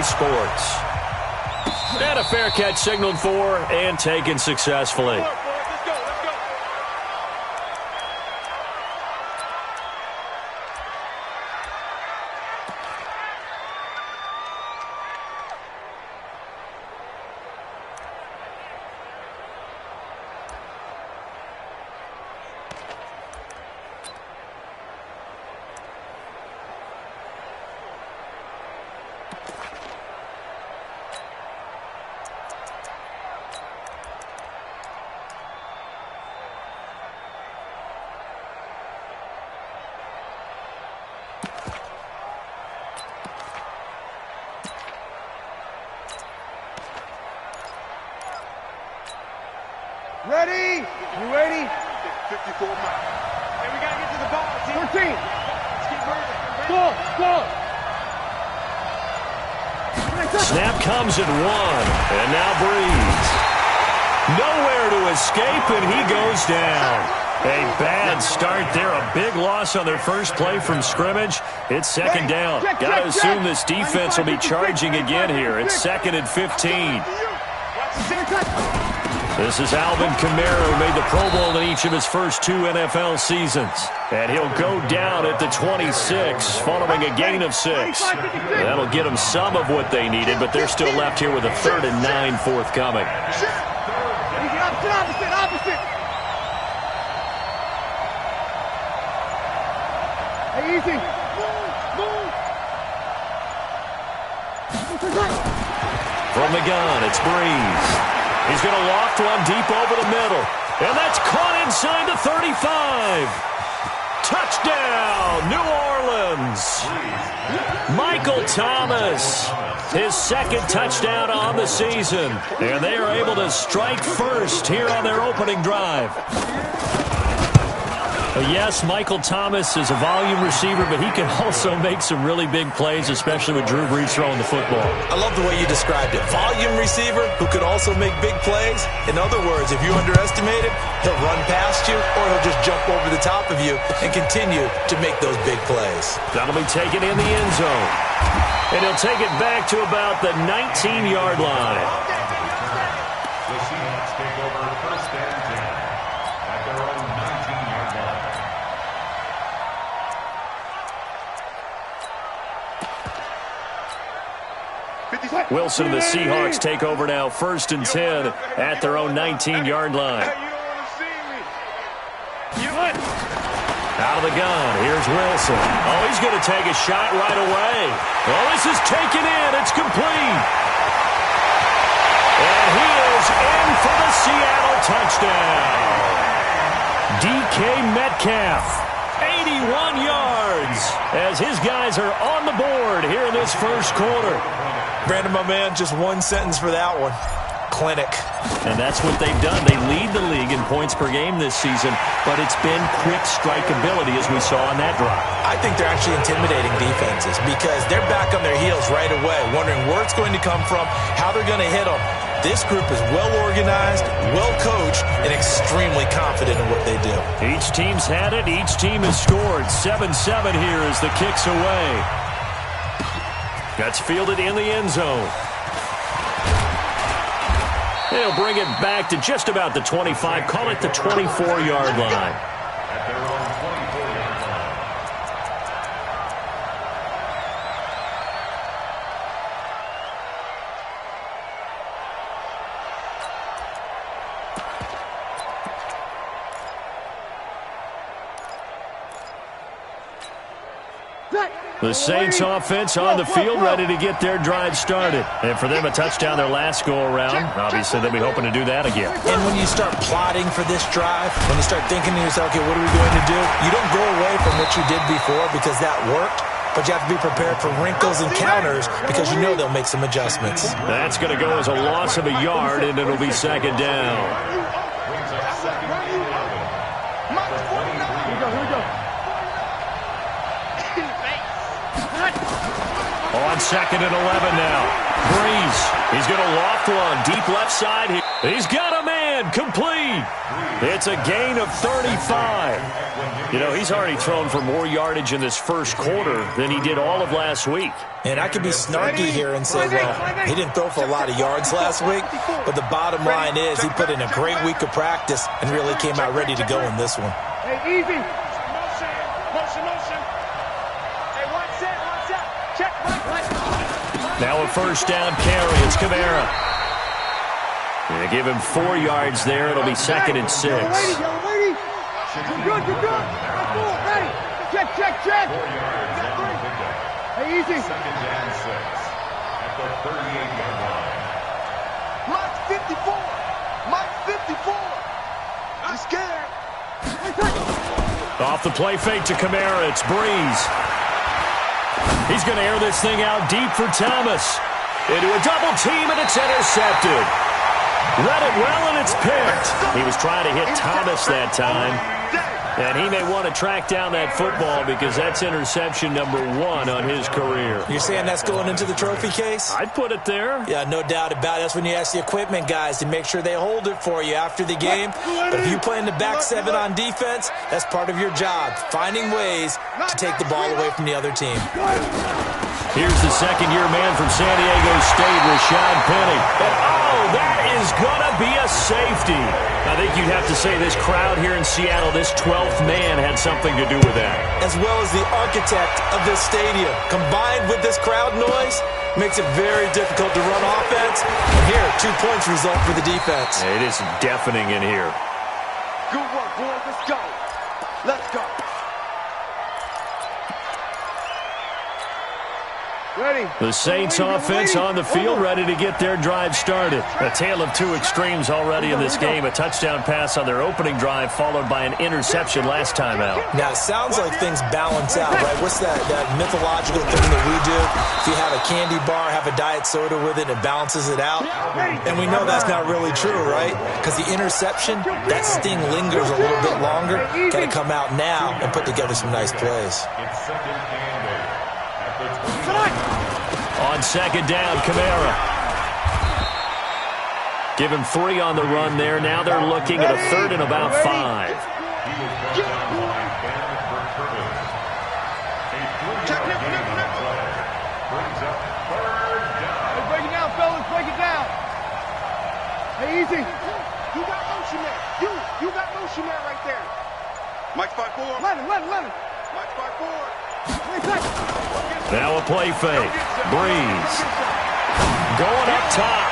Sports. And a fair catch signaled for and taken successfully. Ready? You ready? 54 miles. Hey, we gotta get to the ball, team. 13. Let's keep moving. Go. Snap comes at 1. And now Breeze. Nowhere to escape, and he goes down. A bad start there. A big loss on their first play from scrimmage. It's second down. Got to assume this defense will be charging again here. It's 2nd and 15. This is Alvin Kamara, who made the Pro Bowl in each of his first 2 NFL seasons. And he'll go down at the 26, following a gain of 6. That'll get them some of what they needed, but they're still left here with a 3rd and 9 forthcoming. Opposite. Hey, easy. Move. From the gun, it's Breeze. He's going to loft one deep over the middle. And that's caught inside the 35. Touchdown, New Orleans. Michael Thomas, his 2nd touchdown on the season. And they are able to strike first here on their opening drive. Yes, Michael Thomas is a volume receiver, but he can also make some really big plays, especially with Drew Brees throwing the football. I love the way you described it. Volume receiver who could also make big plays. In other words, if you underestimate him, he'll run past you or he'll just jump over the top of you and continue to make those big plays. That'll be taken in the end zone. And he'll take it back to about the 19-yard line. The Seahawks take over 1st and 10 at their own 19-yard line. Wilson and the Seahawks take over now 1st and 10 at their own 19-yard line. Out of the gun, here's Wilson. Oh, he's going to take a shot right away. Oh, this is taken in. It's complete. And he is in for the Seattle touchdown. DK Metcalf, 81 yards, as his guys are on the board here in this first quarter. Brandon, my man, just one sentence for that one. Clinic. And that's what they've done. They lead the league in points per game this season, but it's been quick strikeability as we saw on that drive. I think they're actually intimidating defenses because they're back on their heels right away, wondering where it's going to come from, how they're going to hit them. This group is well organized, well coached, and extremely confident in what they do. Each team's had it. Each team has scored. 7-7 here as the kick's away. That's fielded in the end zone. They'll bring it back to just about the 25. Call it the 24-yard line. At their own 24-yard line. The Saints offense on the field, ready to get their drive started. And for them, a touchdown their last go-around. Obviously, they'll be hoping to do that again. And when you start plotting for this drive, when you start thinking to yourself, okay, what are we going to do? You don't go away from what you did before because that worked, but you have to be prepared for wrinkles and counters because you know they'll make some adjustments. That's going to go as a loss of a yard, and it'll be 2nd down. On 2nd and 11 now. Breeze. He's going to loft one deep left side. He's got a man and complete. It's a gain of 35. You know, he's already thrown for more yardage in this first quarter than he did all of last week. And I could be snarky here and say, well, he didn't throw for a lot of yards last week, but the bottom line is he put in a great week of practice and really came out ready to go in this one. Hey, easy. Motion. Hey, one set. Check. Now a first down carry. It's Kamara. They give him 4 yards there. It'll be 2nd and 6. You're good. Ready. Check. 4 yards on the pickup. Hey, easy. 2nd and 6 at the 38-yard line. Mike 54. I'm scared. Off the play fake to Kamara. It's Breeze. He's going to air this thing out deep for Thomas. Into a double team, and it's intercepted. Read it well, and it's picked. He was trying to hit Thomas that time. And he may want to track down that football because that's interception number 1 on his career. You're saying that's going into the trophy case? I'd put it there. Yeah, no doubt about it. That's when you ask the equipment guys to make sure they hold it for you after the game. But if you play in the back 7 on defense, that's part of your job, finding ways to take the ball away from the other team. Here's the second-year man from San Diego State, Rashad Penny. And, that is going to be a safety. I think you'd have to say this crowd here in Seattle, this 12th man, had something to do with that. As well as the architect of this stadium. Combined with this crowd noise, makes it very difficult to run offense. And here, 2 points result for the defense. It is deafening in here. Good work, boys. Let's go. Ready. The Saints offense on the field, ready to get their drive started. A tale of 2 extremes already in this game. A touchdown pass on their opening drive, followed by an interception last time out. Now, it sounds like things balance out, right? What's that mythological thing that we do? If you have a candy bar, have a diet soda with it, it balances it out. And we know that's not really true, right? Because the interception, that sting lingers a little bit longer. Got to come out now and put together some nice plays. It's 2nd and 8 at the 20. On 2nd down, Kamara. Give him 3 on the run there. Now they're looking at a 3rd and about 5. He was brought down by Ben Burkirk. A 3-yard play brings up 3rd down. Hey, break it down, fellas. Break it down. Hey, easy. You got motion there. You got motion there right there. Mike's 5-4. Let him. Mike's 5-4. Now a play fake. Breeze. Going up top.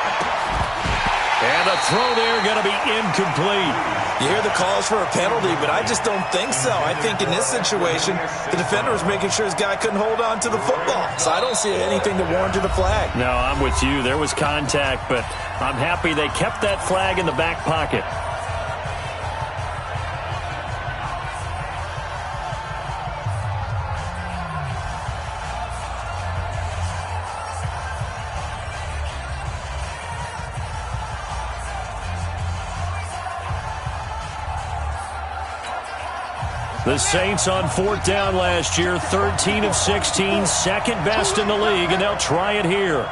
And the throw there going to be incomplete. You hear the calls for a penalty, but I just don't think so. I think in this situation, the defender was making sure his guy couldn't hold on to the football. So I don't see anything to warrant the flag. No, I'm with you. There was contact, but I'm happy they kept that flag in the back pocket. The Saints on 4th down last year, 13 of 16, 2nd best in the league, and they'll try it here.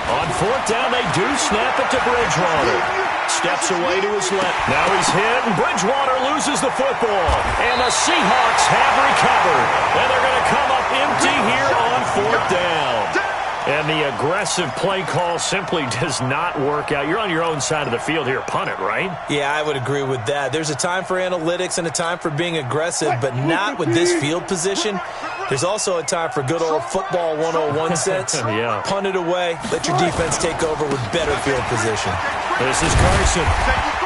On 4th down, they do snap it to Bridgewater. Steps away to his left. Now he's hit, and Bridgewater loses the football. And the Seahawks have recovered. And they're going to come up empty here on 4th down. And the aggressive play call simply does not work out. You're on your own side of the field here. Punt it, right? Yeah, I would agree with that. There's a time for analytics and a time for being aggressive, but not with this field position. There's also a time for good old football 101 sense. Yeah. Punt it away. Let your defense take over with better field position. This is Carson.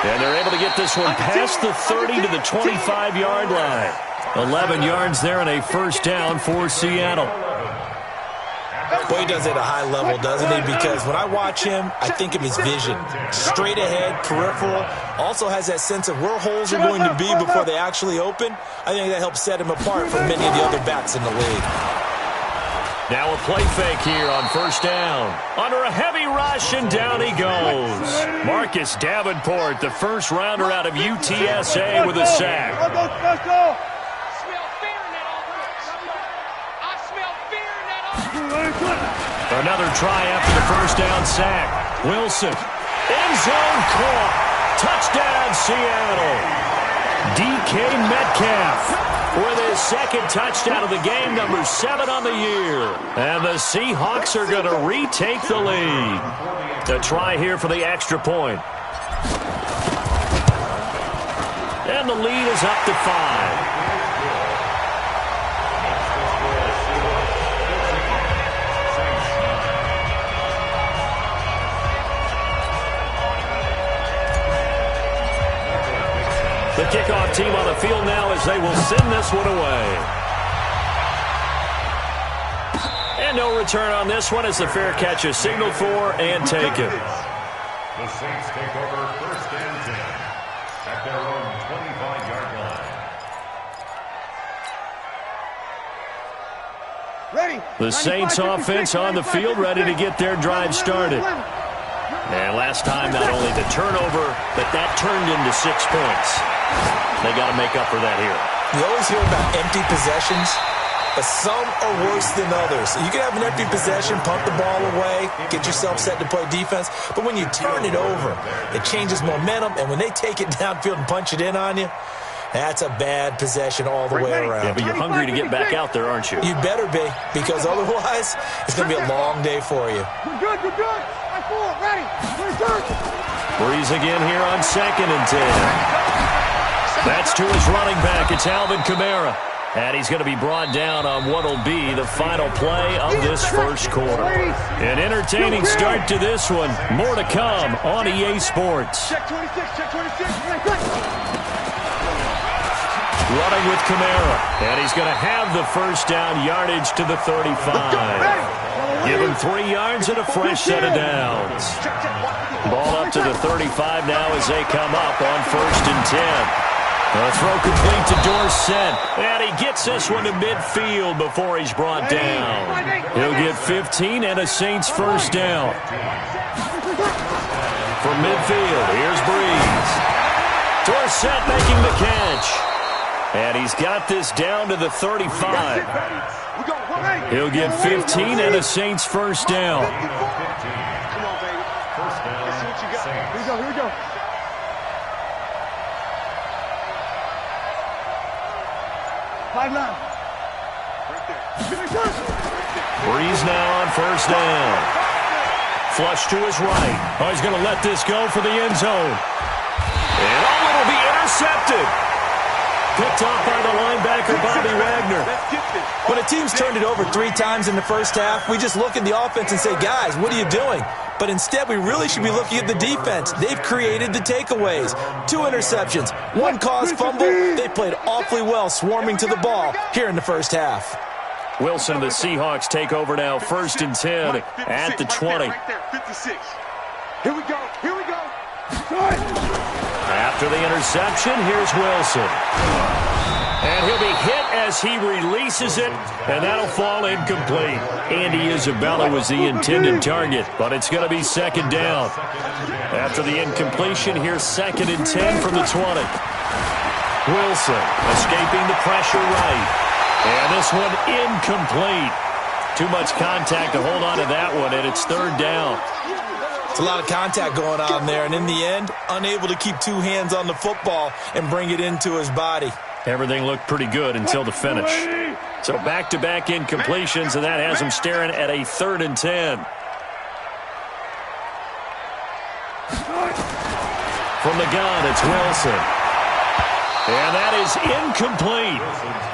And they're able to get this one past the 30 to the 25-yard line. 11 yards there and a first down for Seattle. Boy, he does it at a high level, doesn't he? Because when I watch him, I think of his vision. Straight ahead, peripheral. Also has that sense of where holes are going to be before they actually open. I think that helps set him apart from many of the other backs in the league. Now a play fake here on first down. Under a heavy rush, and down he goes. Marcus Davenport, the first rounder out of UTSA, with a sack. Let's go. Another try after the first down sack. Wilson. End zone caught. Touchdown, Seattle. DK Metcalf with his second touchdown of the game, number 7 on the year. And the Seahawks are going to retake the lead. The try here for the extra point. And the lead is up to 5. The kickoff team on the field now as they will send this one away. And no return on this one as the fair catch is signaled for and taken. The Saints take over 1st and 10 at their own 25-yard line. Ready. The Saints offense on the field ready to get their drive started. And last time, not only the turnover, but that turned into 6 points. They got to make up for that here. You always hear about empty possessions, but some are worse than others. You can have an empty possession, punt the ball away, get yourself set to play defense, but when you turn it over, it changes momentum, and when they take it downfield and punch it in on you, that's a bad possession all the way around. Yeah, but you're hungry to get back out there, aren't you? You better be, because otherwise, it's going to be a long day for you. Good, good, good. Ready. Breeze again here on 2nd and 10. That's to his running back. It's Alvin Kamara. And he's going to be brought down on what will be the final play of this first quarter. An entertaining start to this one. More to come on EA Sports. Check 26, check 26. Running with Kamara. And he's going to have the first down yardage to the 35. Give him 3 yards and a fresh set of downs. Ball up to the 35 now as they come up on 1st and 10. The throw complete to Dorsett. And he gets this one to midfield before he's brought down. He'll get 15 and a Saints first down. From midfield, here's Breeze. Dorsett making the catch. And he's got this down to the 35. He'll get 15 and a Saints first down. Come on, baby. First down, Let's see what you got. Saints. Here we go, here we go. Five line. Right there. Breeze now on first down. Flush to his right. Oh, he's going to let this go for the end zone. And oh, it'll be intercepted. Picked off by the linebacker, Bobby Wagner. When a team's turned it over 3 times in the first half, we just look at the offense and say, guys, what are you doing? But instead, we really should be looking at the defense. They've created the takeaways. 2 interceptions, 1 caused fumble. They played awfully well swarming to the ball here in the first half. Wilson and the Seahawks take over now, 1st and 10 at the 20. Right there, 56. Here we go, here we go. After the interception, here's Wilson. And he'll be hit as he releases it, and that'll fall incomplete. Andy Isabella was the intended target, but it's going to be 2nd down. After the incompletion, here's 2nd and 10 from the 20. Wilson escaping the pressure right. And this one incomplete. Too much contact to hold on to that one, and it's 3rd down. It's a lot of contact going on there, and in the end, unable to keep 2 hands on the football and bring it into his body. Everything looked pretty good until the finish. So back-to-back incompletions, and that has him staring at a 3rd and 10. From the gun, it's Wilson. And that is incomplete.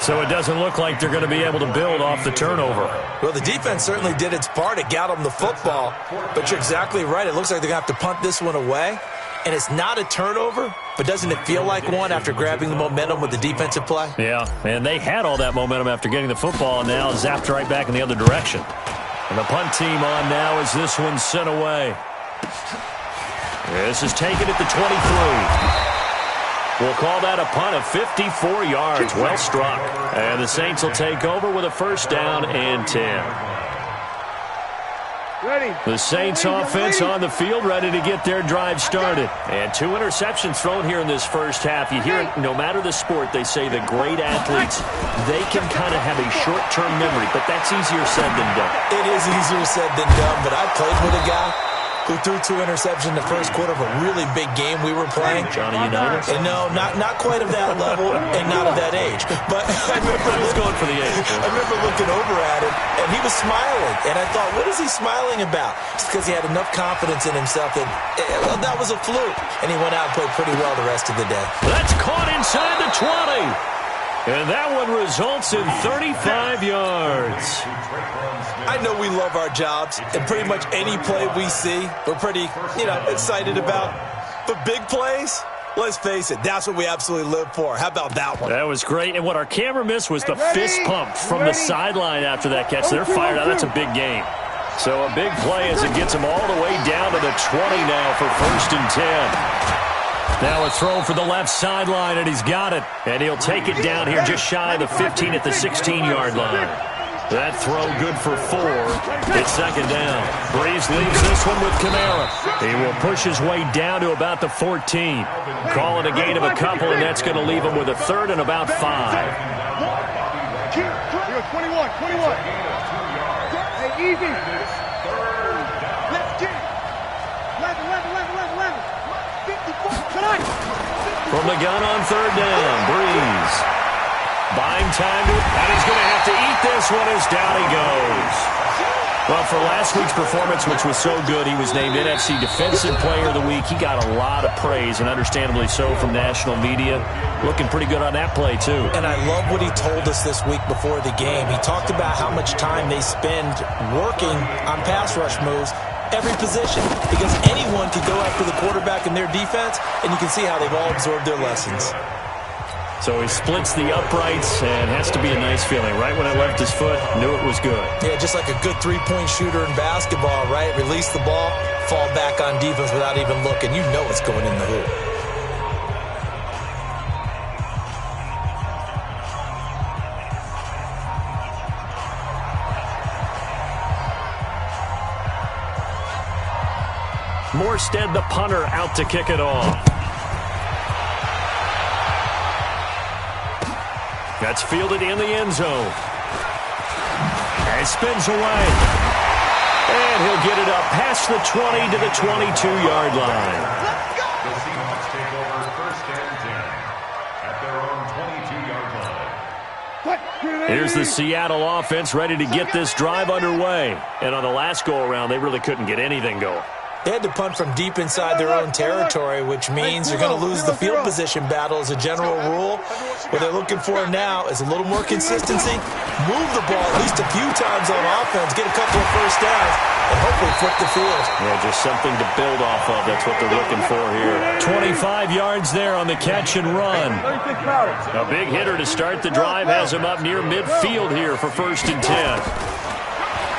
So it doesn't look like they're going to be able to build off the turnover. Well, the defense certainly did its part. It got them the football. But you're exactly right. It looks like they're going to have to punt this one away. And it's not a turnover, but doesn't it feel like one after grabbing the momentum with the defensive play? Yeah, and they had all that momentum after getting the football, and now zapped right back in the other direction. And the punt team on now as this one's sent away. This is taken at the 23. We'll call that a punt of 54 yards. Well struck. And the Saints will take over with a 1st down and 10. The Saints offense on the field, ready to get their drive started. And 2 interceptions thrown here in this first half. You hear it, no matter the sport, they say the great athletes, they can kind of have a short-term memory, but that's easier said than done. It is easier said than done, but I played with a guy who threw 2 interceptions in the first quarter of a really big game we were playing. Johnny Unitas? And no, not quite of that level and not of that age. But I was going for the age. I remember looking over at him, and he was smiling. And I thought, what is he smiling about? Just because he had enough confidence in himself that that was a fluke. And he went out and played pretty well the rest of the day. That's caught inside the 20. And that one results in 35 yards. I know we love our jobs, and pretty much any play we see, we're pretty, excited about. But big plays, let's face it, that's what we absolutely live for. How about that one? That was great. And what our camera missed was the fist pump from the sideline after that catch. They're fired out. That's a big game. So a big play as it gets them all the way down to the 20 now for 1st and 10. Now a throw for the left sideline, and he's got it. And he'll take it down here just shy of the 15 at the 16-yard line. That throw good for 4. It's 2nd down. Breeze leaves this one with Kamara. He will push his way down to about the 14. Call it a gain of a couple, and that's going to leave him with a 3rd and about 5. 21. Hey, easy. Let's get it. 11. 54. Tonight. From the gun on 3rd down, Breeze. Buying time, and he's going to have to eat this one as down he goes. Well, for last week's performance, which was so good, he was named NFC Defensive Player of the Week. He got a lot of praise, and understandably so, from national media. Looking pretty good on that play, too. And I love what he told us this week before the game. He talked about how much time they spend working on pass rush moves, every position, because anyone could go after the quarterback in their defense, and you can see how they've all absorbed their lessons. So he splits the uprights, and has to be a nice feeling. Right when it left his foot, knew it was good. Yeah, just like a good three-point shooter in basketball, right? Release the ball, fall back on defense without even looking. You know it's going in the hoop. Morstead, the punter, out to kick it off. That's fielded in the end zone. And spins away. And he'll get it up past the 20 to the 22-yard line. The Seahawks take over 1st and 10 at their own 22-yard line. Here's the Seattle offense ready to get this drive underway. And on the last go-around, they really couldn't get anything going. They had to punt from deep inside their own territory, which means you're going to lose the field position battle as a general rule. What they're looking for now is a little more consistency, move the ball at least a few times on offense, get a couple of first downs, and hopefully flip the field. Yeah, just something to build off of. That's what they're looking for here. 25 yards there on the catch and run. A big hitter to start the drive has him up near midfield here for 1st and 10.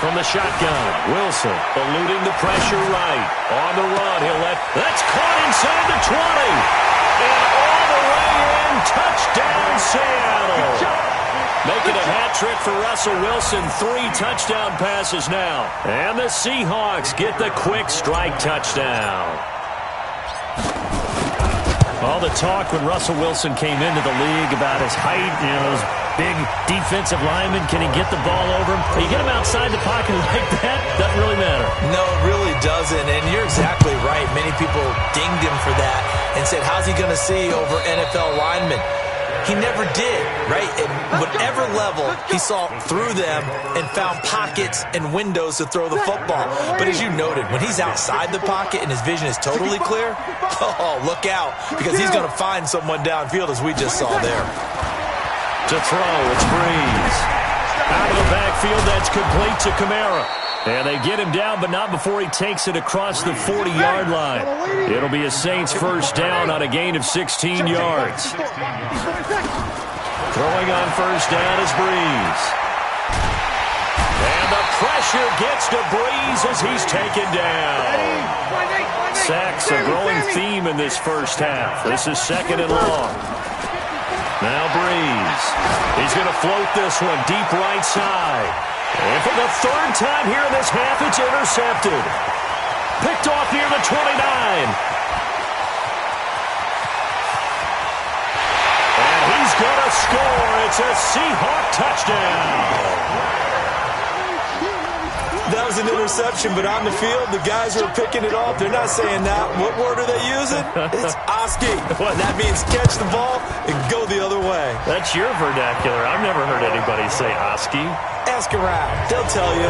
From the shotgun, Wilson eluding the pressure right. On the run, that's caught inside the 20. And all the way in, touchdown Seattle. Making a hat trick for Russell Wilson, 3 touchdown passes now. And the Seahawks get the quick strike touchdown. All the talk when Russell Wilson came into the league about his height, those big defensive linemen, can he get the ball over him? You get him outside the pocket like that, doesn't really matter. No, it really doesn't, and you're exactly right. Many people dinged him for that and said, how's he going to see over NFL linemen? He never did, right? At whatever level, he saw through them and found pockets and windows to throw the football. But as you noted, when he's outside the pocket and his vision is totally clear, oh, look out, because he's going to find someone downfield, as we just saw there. To throw, it's Breeze. Out of the backfield, that's complete to Kamara. And they get him down, but not before he takes it across the 40-yard line. It'll be a Saints first down on a gain of 16 yards. Throwing on first down is Breeze. And the pressure gets to Breeze as he's taken down. Sacks, a growing theme in this first half. This is 2nd and long. Now Breeze. He's going to float this one deep right side. And for the third time here in this half, it's intercepted. Picked off near the 29. And he's going to score. It's a Seahawk touchdown. That was an interception, but on the field, the guys who are picking it off, they're not saying that. What word are they using? It's Oski. That means catch the ball and go the other way. That's your vernacular. I've never heard anybody say Oski. Ask around. They'll tell you.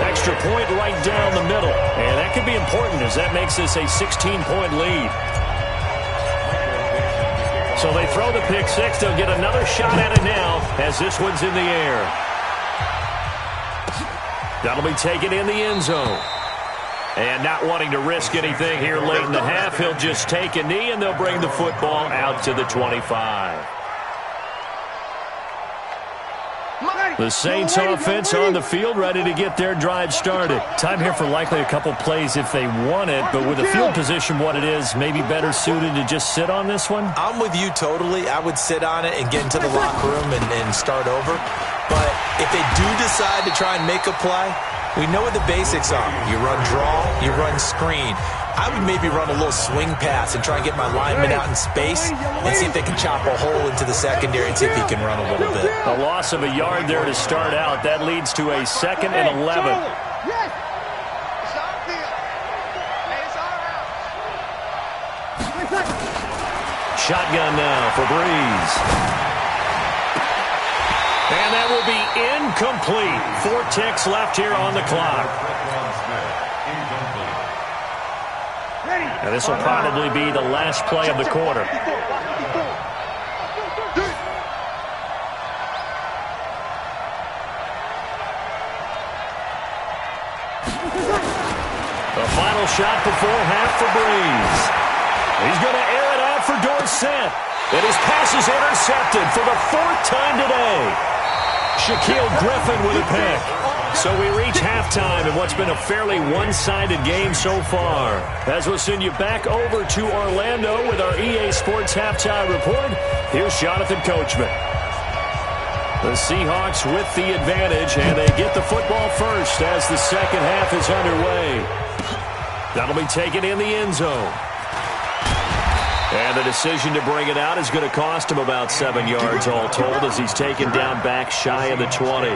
Extra point right down the middle. And that could be important as that makes this a 16-point lead. So they throw the pick six. They'll get another shot at it now as this one's in the air. That'll be taken in the end zone. And not wanting to risk anything here late in the half, he'll just take a knee, and they'll bring the football out to the 25. The Saints offense on the field, ready to get their drive started. Time here for likely a couple plays if they want it, but with the field position what it is, maybe better suited to just sit on this one? I'm with you totally. I would sit on it and get into the locker room and start over. But if they do decide to try and make a play, we know what the basics are. You run draw, you run screen. I would maybe run a little swing pass and try and get my lineman out in space and see if they can chop a hole into the secondary and see if he can run a little bit. A loss of a yard there to start out. That leads to a 2nd and 11. Shotgun now for Breeze. And that will be incomplete. 4 ticks left here on the clock. And this will probably be the last play of the quarter. The final shot before half for Breeze. He's going to air it out for Dorsett. And his pass is intercepted for the 4th time today. Shaquille Griffin with a pick. So we reach halftime in what's been a fairly one-sided game so far. As we'll send you back over to Orlando with our EA Sports Halftime Report, here's Jonathan Coachman. The Seahawks with the advantage, and they get the football first as the second half is underway. That'll be taken in the end zone. And the decision to bring it out is going to cost him about 7 yards all told as he's taken down back shy of the 20.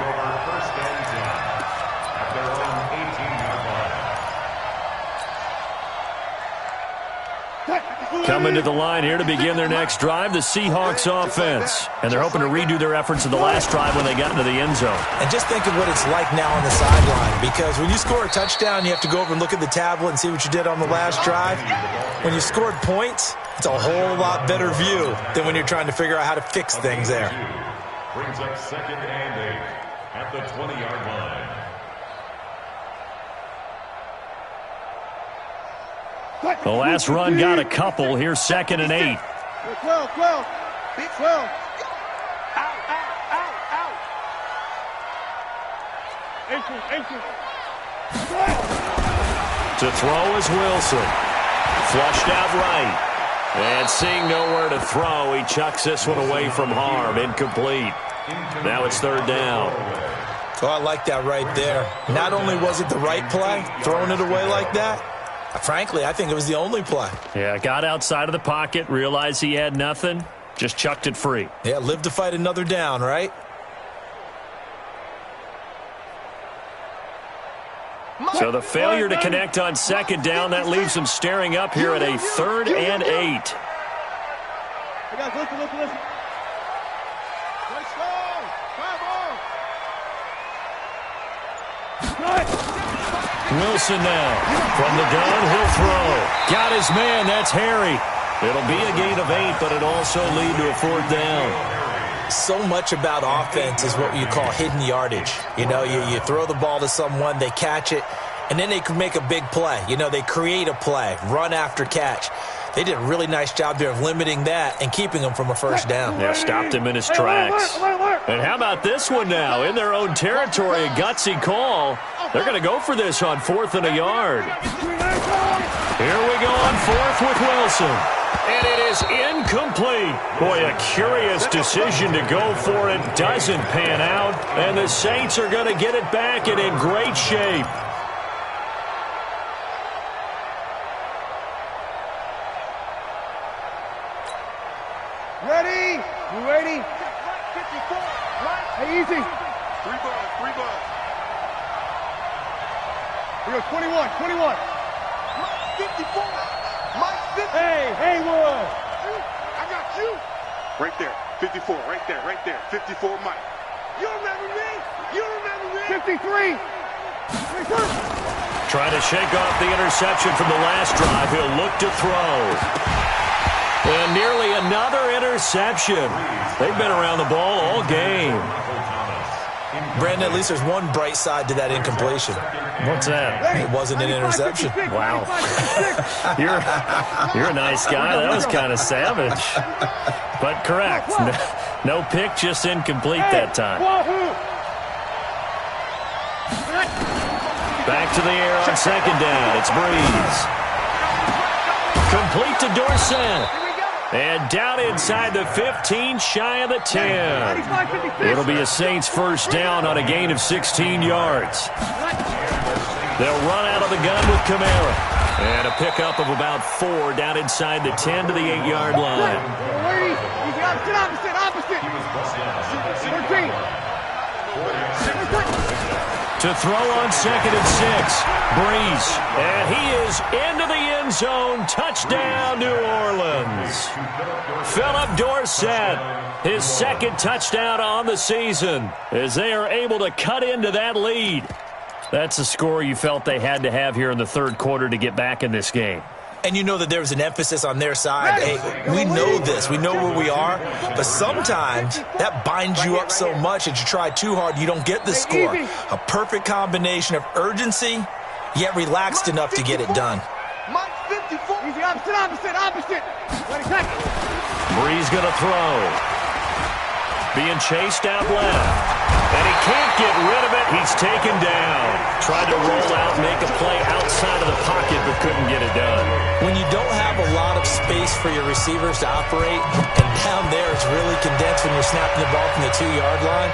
Coming to the line here to begin their next drive, the Seahawks offense. And they're hoping to redo their efforts in the last drive when they got into the end zone. And just think of what it's like now on the sideline, because when you score a touchdown, you have to go over and look at the tablet and see what you did on the last drive. When you scored points, it's a whole lot better view than when you're trying to figure out how to fix things there. Brings up 2nd and 8 at the 20-yard line. The last run got a couple. Here's 2nd and 8. 12. Big 12. Out. 18. To throw is Wilson. Flushed out right. And seeing nowhere to throw, he chucks this one away from harm. Incomplete. Now it's 3rd down. Oh, I like that right there. Not only was it the right play, throwing it away like that, frankly, I think it was the only play. Yeah, got outside of the pocket, realized he had nothing, just chucked it free. Yeah, live to fight another down, right? So the failure to connect on 2nd down, that leaves him staring up here at a 3rd and 8. Hey guys, listen. Let's go. Wilson now. From the gun, he'll throw. Got his man. That's Harry. It'll be a gain of 8, but it also lead to a 4th down. So much about offense is what you call hidden yardage. You know, you throw the ball to someone, they catch it, and then they can make a big play. You know, they create a play, run after catch. They did a really nice job there of limiting that and keeping him from a first down. Yeah, stopped him in his tracks. And how about this one now? In their own territory, a gutsy call. They're going to go for this on 4th and a yard. Here we go on 4th with Wilson. And it is incomplete. Boy, a curious decision to go for it. Doesn't pan out. And the Saints are going to get it back and in great shape. Ready? You ready? 54. Hey, easy. 3 balls, 3 balls. Here goes 21, 21. 54. Mike 50. Hey, Haywood. I got you. Right there. 54, right there, right there. 54, Mike. You remember me? You remember me? 53. Trying to shake off the interception from the last drive. He'll look to throw. And nearly another interception. They've been around the ball all game. Brandon, at least there's one bright side to that incompletion. What's that? It wasn't an interception. Wow. You're a nice guy. That was kind of savage. But correct. No pick, just incomplete that time. Back to the air on 2nd down. It's Breeze. Complete to Dorsett. And down inside the 15, shy of the 10. It'll be a Saints first down on a gain of 16 yards. They'll run out of the gun with Kamara. And a pickup of about 4 down inside the 10 to the 8-yard line. Opposite. 13. To throw on 2nd and 6. Breeze. And he is into the end zone. Touchdown, New Orleans. Philip Dorsett, his 2nd touchdown on the season, as they are able to cut into that lead. That's a score you felt they had to have here in the 3rd quarter to get back in this game. And you know that there was an emphasis on their side. Hey, we know this. We know where we are. But sometimes that binds you up so much that you try too hard, you don't get the score. A perfect combination of urgency, yet relaxed enough to get it done. Mike 54. Easy, opposite. Breeze going to throw. Being chased out left. And he can't get rid of it. He's taken down. Tried to roll out, make a play outside of the pocket, but couldn't get it done. When you don't have a lot of space for your receivers to operate, and down there it's really condensed when you're snapping the ball from the 2-yard line,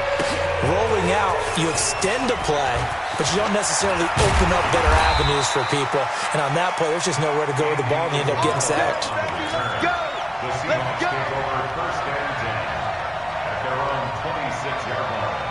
rolling out, you extend a play, but you don't necessarily open up better avenues for people. And on that play, there's just nowhere to go with the ball, and you end up getting sacked. Let's go. Seahawks take over 1st and 10 at their own 26-yard line.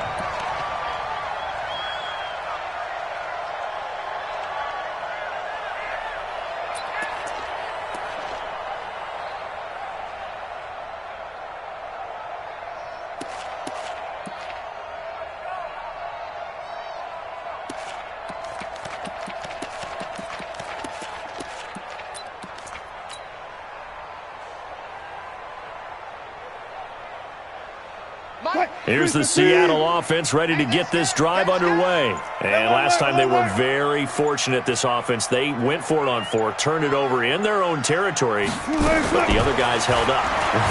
Here's the Seattle offense ready to get this drive underway. And last time they were very fortunate, this offense. They went for it on 4, turned it over in their own territory, but the other guys held up.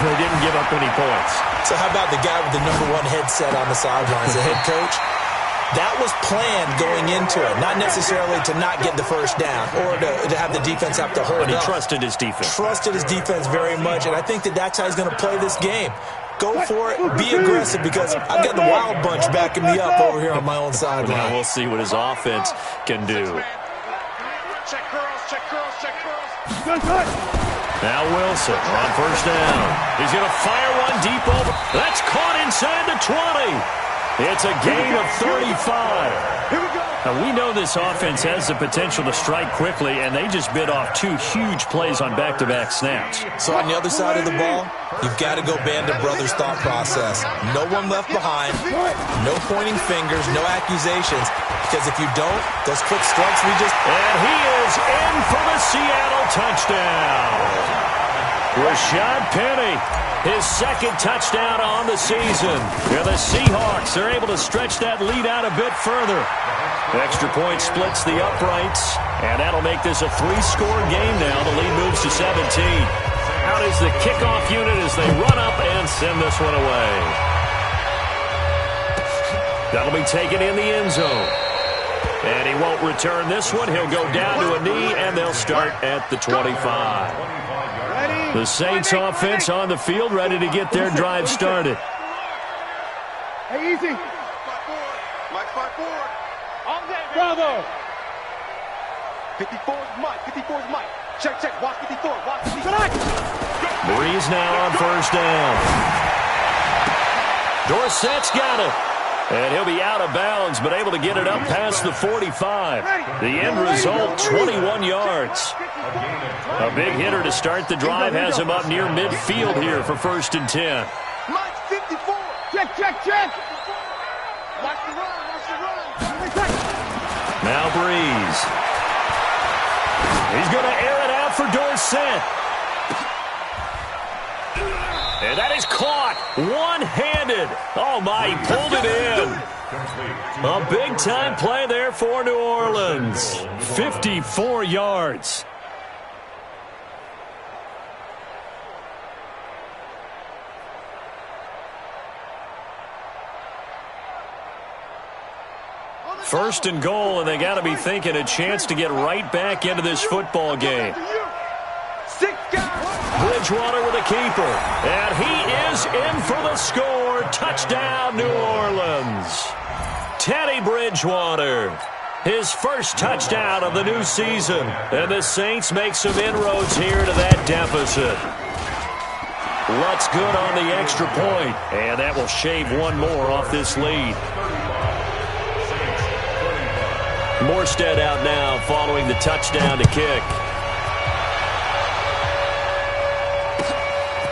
They didn't give up any points. So how about the guy with the #1 headset on the sidelines, the head coach? That was planned going into it, not necessarily to not get the first down or to have the defense have to hold up. But he trusted his defense. Trusted his defense very much, and I think that that's how he's going to play this game. Go for it, be aggressive, because I've got the Wild Bunch backing me up over here on my own sideline. Now we'll see what his offense can do. Check curls. Now Wilson on 1st down. He's going to fire one deep over. That's caught inside the 20. It's a gain of 35. Here we go. Now, we know this offense has the potential to strike quickly, and they just bit off 2 huge plays on back-to-back snaps. So on the other side of the ball, you've got to go Band of Brothers thought process. No one left behind, no pointing fingers, no accusations, because if you don't, those quick strikes we just... And he is in for the Seattle touchdown. Rashad Penny, his 2nd touchdown on the season. And the Seahawks are able to stretch that lead out a bit further. Extra point splits the uprights, and that'll make this a 3-score game now. The lead moves to 17. Out is the kickoff unit as they run up and send this one away. That'll be taken in the end zone. And he won't return this one. He'll go down to a knee, and they'll start at the 25. The Saints offense on the field, ready to get their drive started. Hey, easy. Mike, spot forward. Bravo. 54 is Mike. 54 is Mike. Check, check. Watch 54. Watch 54. Breeze now on first down. Dorsett's got it. And he'll be out of bounds, but able to get it up past the 45. The end result, 21 yards. A big hitter to start the drive has him up near midfield here for 1st and 10. Mike, 54. Check, check, check. Watch the run. Watch the run. Now Breeze. He's going to air it out for Dorsett. And that is caught one-handed. Oh, my, he pulled it in. A big-time play there for New Orleans. 54 yards. First and goal, and they got to be thinking a chance to get right back into this football game. Bridgewater with a keeper, and he is in for the score. Touchdown, New Orleans. Teddy Bridgewater, his first touchdown of the new season, and the Saints make some inroads here to that deficit. Lutz good on the extra point, and that will shave one more off this lead. Morstead out now following the touchdown to kick.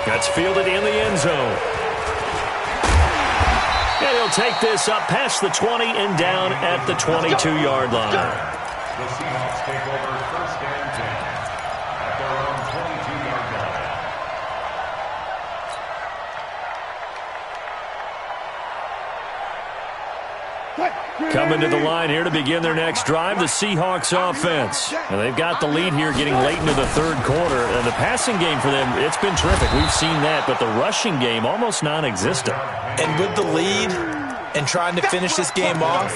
That's fielded in the end zone. And he'll take this up past the 20 and down at the 22-yard line. The Seahawks take over 1st and 10 at their own 22-yard line. Coming to the line here to begin their next drive, the Seahawks offense. And they've got the lead here getting late into the 3rd quarter. And the passing game for them, it's been terrific. We've seen that, but the rushing game almost non-existent. And with the lead and trying to finish this game off,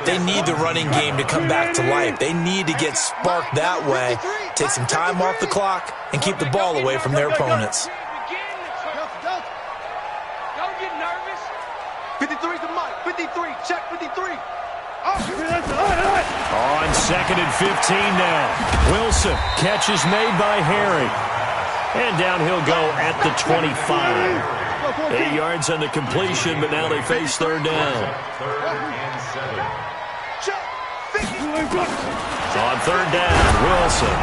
they need the running game to come back to life. They need to get sparked that way, take some time off the clock, and keep the ball away from their opponents. 53 to Mike. 53. Check 53. On 2nd and 15 now. Wilson, catch is made by Harry. And down he'll go at the 25. 8 yards on the completion, but now they face 3rd down. 3rd and 7. On 3rd down, Wilson.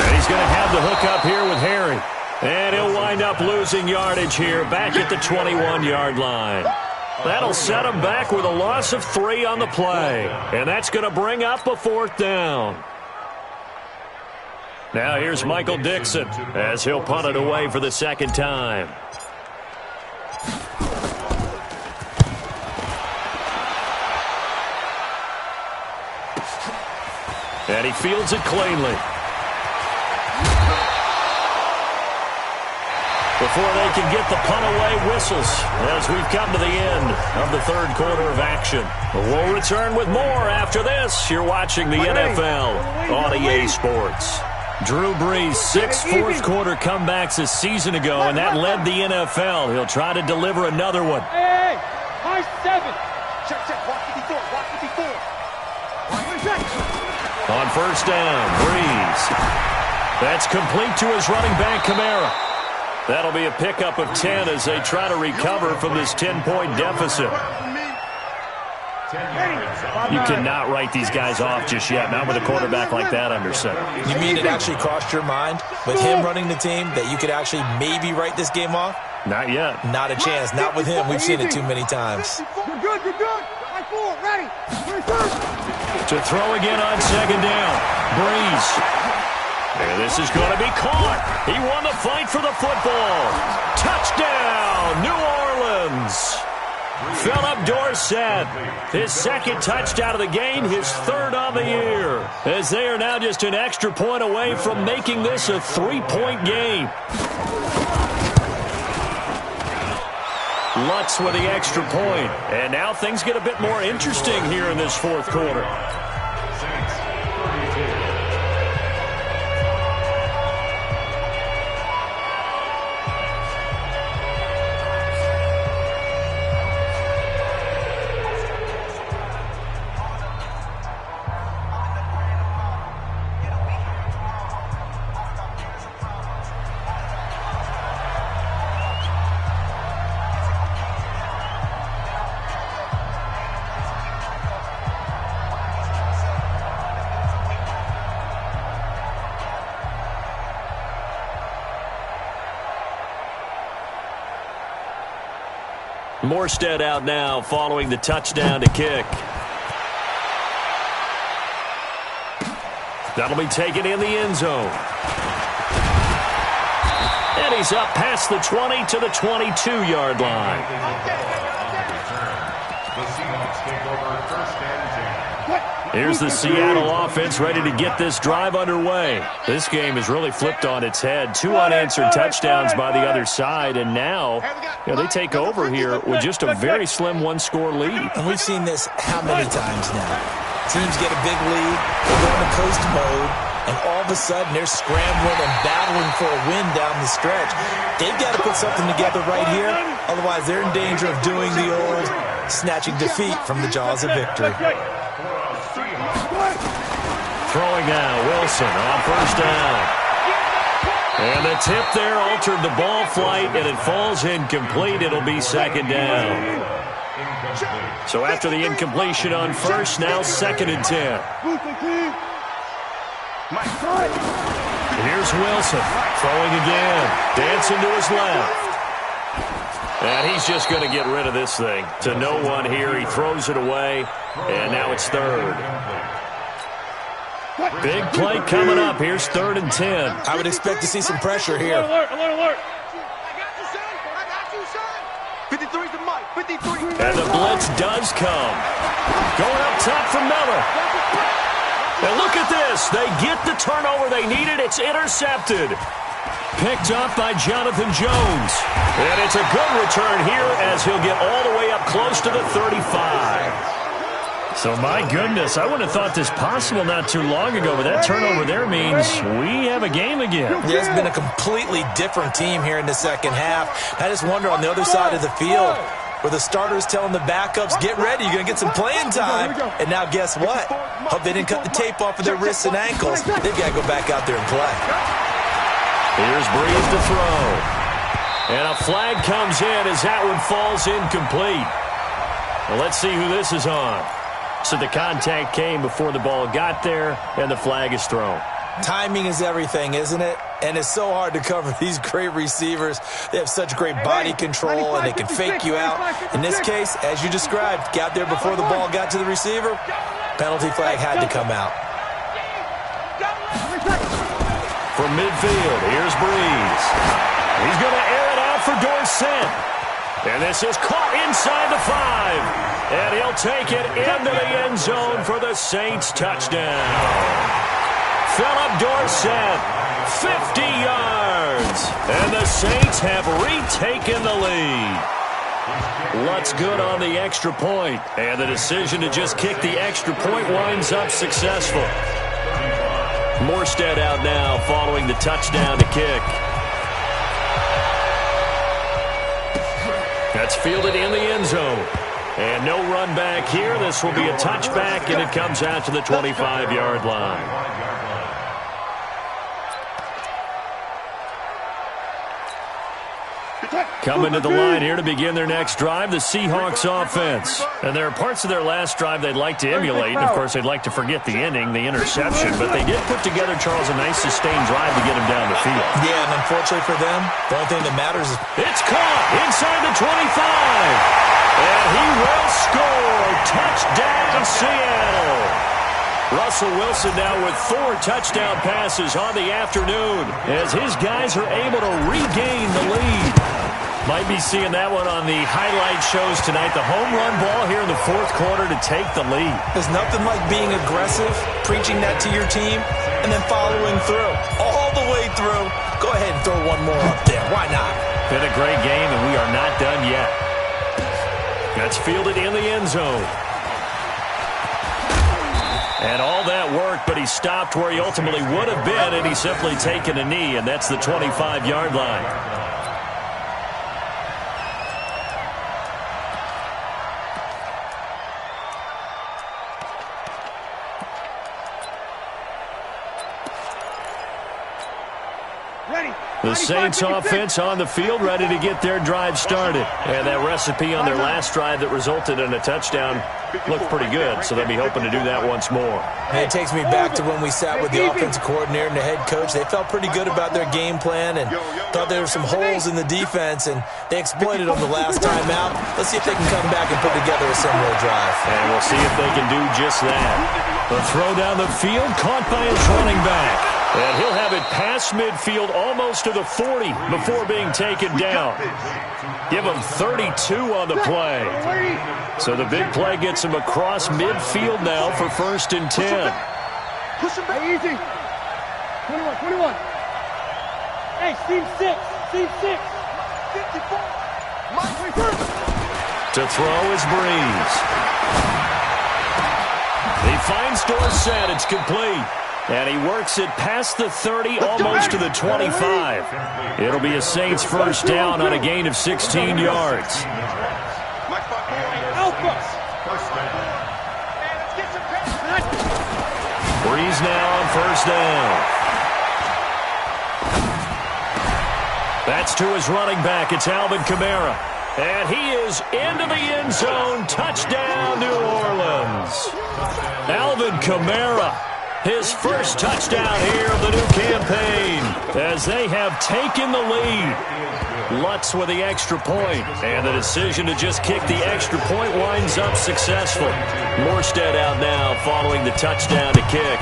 And he's going to have the hook up here with Harry. And he'll wind up losing yardage here back at the 21-yard line. That'll set him back with a loss of 3 on the play. And that's going to bring up a 4th down. Now here's Michael Dixon as he'll punt it away for the 2nd time. And he fields it cleanly. Before they can get the punt away, whistles as we've come to the end of the 3rd quarter of action. We'll return with more after this. You're watching the NFL on EA Sports. Drew Brees, 6 fourth-quarter comebacks a season ago, and that led the NFL. He'll try to deliver another one. Hey, high 7. Check, check. Watch 54. Watch 54. On 1st down, Brees. That's complete to his running back, Kamara. That'll be a pickup of 10 as they try to recover from this 10-point deficit. You cannot write these guys off just yet, not with a quarterback like that under center. You mean it actually crossed your mind with him running the team that you could actually maybe write this game off? Not yet. Not a chance. Not with him. We've seen it too many times. You're good. You're good. High 4. Ready. To throw again on 2nd down. Brees. And this is going to be caught. He won the fight for the football. Touchdown, New Orleans. Philip Dorsett, his 2nd touchdown of the game, his 3rd on the year, as they are now just an extra point away from making this a 3-point game. Lutz with the extra point. And now things get a bit more interesting here in this fourth quarter. Saints 32. Morstead out now following the touchdown to kick. That'll be taken in the end zone. And he's up past the 20 to the 22-yard line. The Seahawks take over first and 10. Here's the Seattle offense ready to get this drive underway. This game is really flipped on its head. 2 unanswered touchdowns by the other side, and now they take over here with just a very slim one-score lead. And we've seen this how many times now? Teams get a big lead, they go into coast mode, and all of a sudden they're scrambling and battling for a win down the stretch. They've got to put something together right here, otherwise they're in danger of doing the old snatching defeat from the jaws of victory. Throwing now, Wilson on first down. And the tip there altered the ball flight, and it falls incomplete. It'll be second down. So after the incompletion on first, now second and 10. Here's Wilson throwing again. Dancing to his left. And he's just going to get rid of this thing. To no one here. He throws it away, and now it's third. Big play coming up. Here's third and 10. I would expect to see some pressure here. Alert, alert, alert. I got you, son. 53's the mic. 53. And the blitz does come. Going up top from Miller. And look at this. They get the turnover they needed. It's intercepted. Picked up by Jonathan Jones. And it's a good return here as he'll get all the way up close to the 35. So, my goodness, I wouldn't have thought this possible not too long ago, but that turnover there means we have a game again. Yeah, it's been a completely different team here in the second half. I just wonder on the other side of the field where the starters telling the backups, get ready, you're going to get some playing time. And now guess what? Hope they didn't cut the tape off of their wrists and ankles. They've got to go back out there and play. Here's Breeze to throw. And a flag comes in as that one falls incomplete. Well, let's see who this is on. So the contact came before the ball got there, and the flag is thrown. Timing is everything, isn't it? And it's so hard to cover these great receivers. They have such great body control, and they can fake you out. In this case, as you described, got there before the ball got to the receiver. Penalty flag had to come out. From midfield, here's Breeze. He's going to air it out for Dorsett. And this is caught inside the 5. And he'll take it into the end zone for the Saints touchdown. Philip Dorsett, 50 yards. And the Saints have retaken the lead. Lutz good on the extra point. And the decision to just kick the extra point winds up successful. Morstead out now following the touchdown to kick. That's fielded in the end zone. And no run back here. This will be a touchback, and it comes out to the 25-yard line. Coming to the line here to begin their next drive, the Seahawks offense. And there are parts of their last drive they'd like to emulate. And, of course, they'd like to forget the ending, the interception. But they did put together, Charles, a nice sustained drive to get him down the field. Yeah, and unfortunately for them, the only thing that matters is... It's caught inside the 25. And he will score. Touchdown, Seattle. Russell Wilson now with 4 touchdown passes on the afternoon as his guys are able to regain the lead. Might be seeing that one on the highlight shows tonight. The home run ball here in the fourth quarter to take the lead. There's nothing like being aggressive, preaching that to your team, and then following through. All the way through. Go ahead and throw one more up there. Why not? Been a great game, and we are not done yet. That's fielded in the end zone. And all that work, but he stopped where he ultimately would have been, and he's simply taken a knee, and that's the 25-yard line. The Saints offense on the field, ready to get their drive started. And that recipe on their last drive that resulted in a touchdown looked pretty good, so they'll be hoping to do that once more. And it takes me back to when we sat with the offensive coordinator and the head coach. They felt pretty good about their game plan and thought there were some holes in the defense, and they exploited them the last time out. Let's see if they can come back and put together a similar drive. And we'll see if they can do just that. The throw down the field, caught by his running back. And he'll have it past midfield almost to the 40 before being taken down. Give him 32 on the play. So the big play gets him across midfield now for 1st and 10. Push him back. Easy. 21. Hey, Steve 6. 54. To throw is Breeze. He finds Dorsett. It's complete. And he works it past the 30, almost to the 25. It'll be a Saints first down on a gain of 16 yards. Breeze now on first down. That's to his running back. It's Alvin Kamara. And he is into the end zone. Touchdown, New Orleans. Alvin Kamara. His first touchdown here of the new campaign as they have taken the lead. Lutz with the extra point, and the decision to just kick the extra point winds up successful. Morstead out now following the touchdown to kick.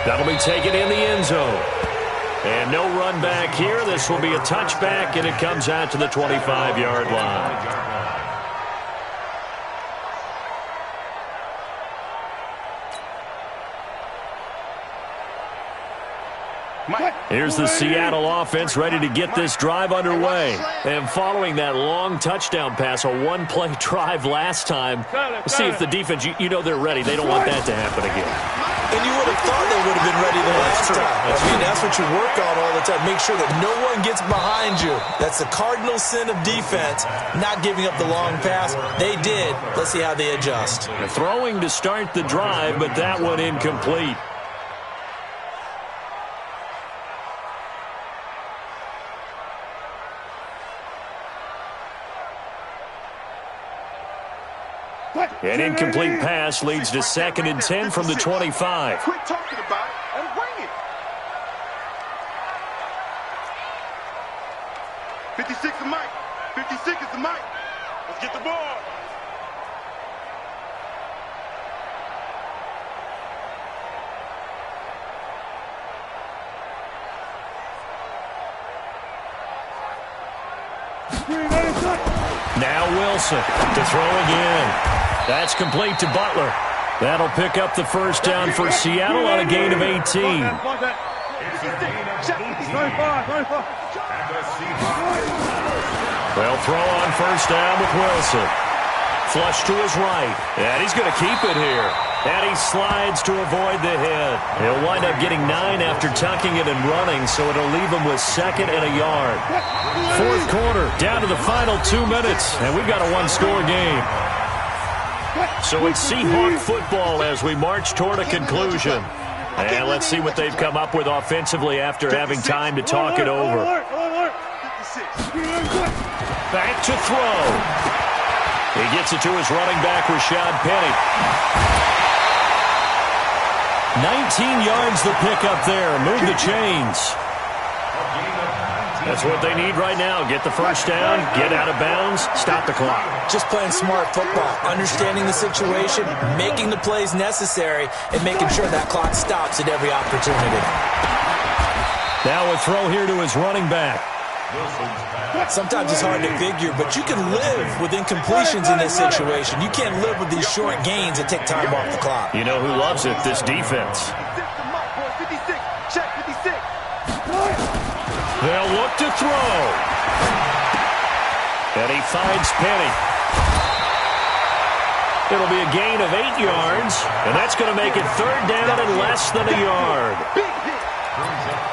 That'll be taken in the end zone. And no run back here. This will be a touchback, and it comes out to the 25-yard line. Here's the Seattle offense ready to get this drive underway. And following that long touchdown pass, a one-play drive last time, let's see if the defense, you know they're ready. They don't want that to happen again. And you would have thought they would have been ready the last time. I mean, that's what you work on all the time. Make sure that no one gets behind you. That's the cardinal sin of defense, not giving up the long pass. They did. Let's see how they adjust. Throwing to start the drive, but that one incomplete. An incomplete pass leads to 2nd and 10 from the 25. Quit talking about it and bring it. 56 is Mike. 56 is the Mike. Let's get the ball. Now Wilson to throw again. That's complete to Butler. That'll pick up the first down for Seattle on a gain of 18. They'll throw on first down with Wilson. Flush to his right. And he's going to keep it here. And he slides to avoid the hit. He'll wind up getting 9 after tucking it and running, so it'll leave him with 2nd and a yard. 4th quarter, down to the final 2 minutes, and we've got a one-score game. So it's Seahawk football as we march toward a conclusion. And let's see what they've come up with offensively after having time to talk it over. Back to throw. He gets it to his running back, Rashad Penny. 19 yards the pickup there. Move the chains. That's what they need right now. Get the first down, get out of bounds, stop the clock. Just playing smart football, understanding the situation, making the plays necessary, and making sure that clock stops at every opportunity. Now a throw here to his running back. Sometimes it's hard to figure, but you can live with incompletions in this situation. You can't live with these short gains that take time off the clock. You know who loves it? This defense. They'll look to throw. And he finds Penny. It'll be a gain of 8 yards, and that's going to make it third down and less than a yard.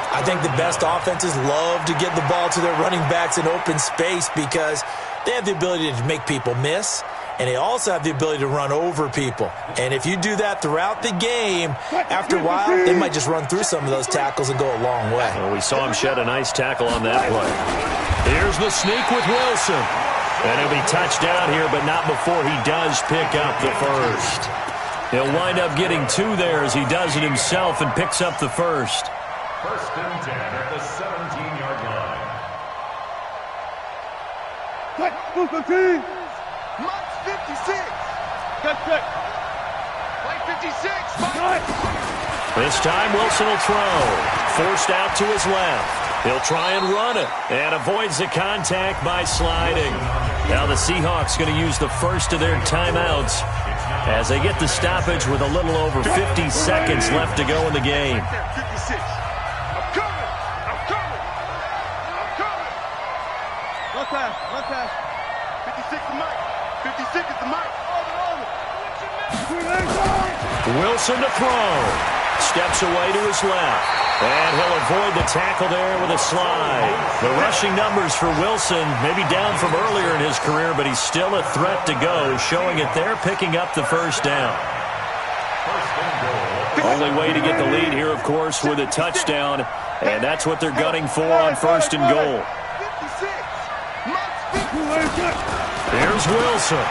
I think the best offenses love to get the ball to their running backs in open space because they have the ability to make people miss, and they also have the ability to run over people. And if you do that throughout the game, after a while, they might just run through some of those tackles and go a long way. Well, we saw him shed a nice tackle on that play. Here's the sneak with Wilson. And he'll be touched down here, but not before he does pick up the first. He'll wind up getting 2 there as he does it himself and picks up the first. First and 10 at the 17-yard line. Cut, move the team. Mark 56. Cut. Play 56. Cut. This time Wilson will throw. Forced out to his left. He'll try and run it and avoids the contact by sliding. Now the Seahawks going to use the first of their timeouts as they get the stoppage with a little over 50 seconds left to go in the game. 56. I'm coming. Left pass. 56 to Mike. 56 is the Mike. Wilson to throw. Steps away to his left. And he'll avoid the tackle there with a slide. The rushing numbers for Wilson maybe down from earlier in his career, but he's still a threat to go, showing it there, picking up the first down. Only way to get the lead here, of course, with a touchdown, and that's what they're gunning for on first and goal. Here's Wilson.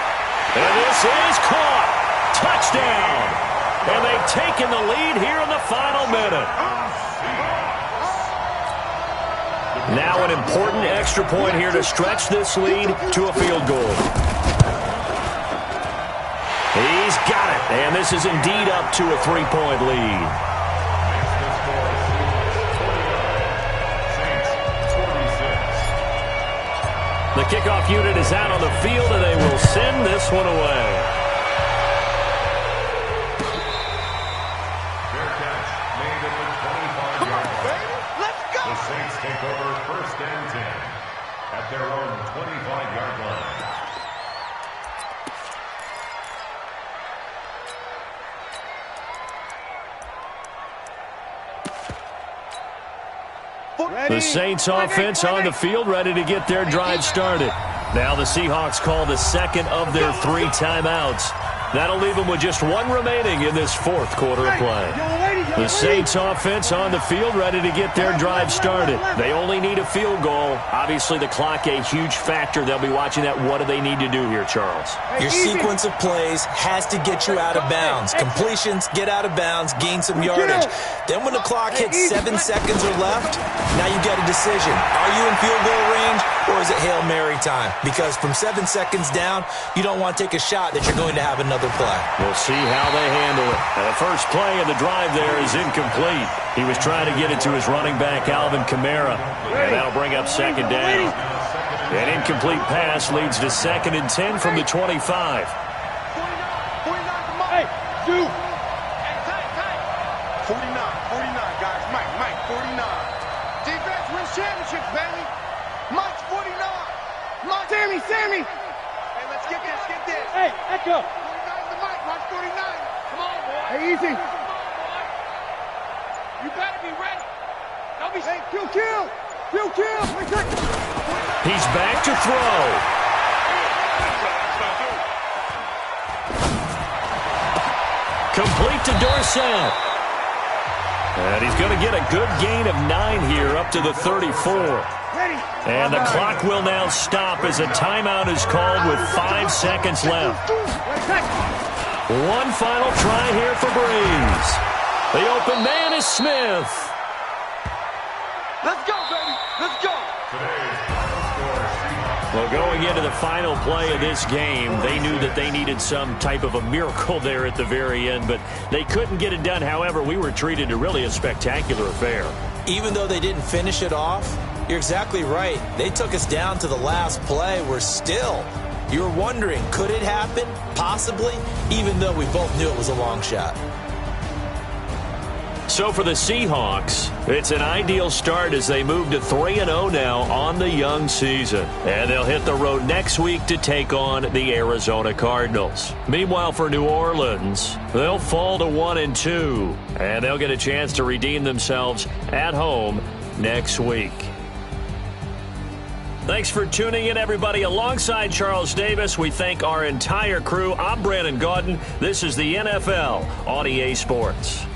And this is caught. Touchdown. And they've taken the lead here in the final minute. Now an important extra point here to stretch this lead to a field goal. He's got it. And this is indeed up to a 3-point lead. The kickoff unit is out on the field, and they will send this one away. Saints take over first and 10 at their own 25-yard line. The Saints offense on the field, ready to get their drive started. Now the Seahawks call the second of their 3 timeouts. That'll leave them with just 1 remaining in this fourth quarter of play. The Saints offense on the field, ready to get their drive started. They only need a field goal. Obviously, the clock a huge factor. They'll be watching that. What do they need to do here, Charles? Your sequence of plays has to get you out of bounds. Completions, get out of bounds, gain some yardage. Then when the clock hits 7 seconds or left, now you get a decision. Are you in field goal range, or is it Hail Mary time? Because from 7 seconds down, you don't want to take a shot that you're going to have another play. We'll see how they handle it. And the first play of the drive there is incomplete. He was trying to get it to his running back, Alvin Kamara, and that'll bring up second down. An incomplete pass leads to 2nd and 10 from the 25. 49, guys. Mike, 49. Defense wins championships, baby. Mike's 49. Mike. Sammy. Hey, let's get this. Hey, echo. 49 to Mike. Mike's 49. Come on, boy. Hey, easy. You better be ready. Don't be... Hey, kill. He's back to throw. Complete to Dorsett. And he's going to get a good gain of 9 here up to the 34. And the clock will now stop as a timeout is called with 5 seconds left. One final try here for Breeze. The open man is Smith. Let's go, baby. Let's go. Well, going into the final play of this game, they knew that they needed some type of a miracle there at the very end, but they couldn't get it done. However, we were treated to really a spectacular affair. Even though they didn't finish it off, you're exactly right. They took us down to the last play. We're still, you're wondering, could it happen? Possibly, even though we both knew it was a long shot. So for the Seahawks, it's an ideal start as they move to 3-0 now on the young season. And they'll hit the road next week to take on the Arizona Cardinals. Meanwhile, for New Orleans, they'll fall to 1-2. And they'll get a chance to redeem themselves at home next week. Thanks for tuning in, everybody. Alongside Charles Davis, we thank our entire crew. I'm Brandon Gaudin. This is the NFL on EA Sports.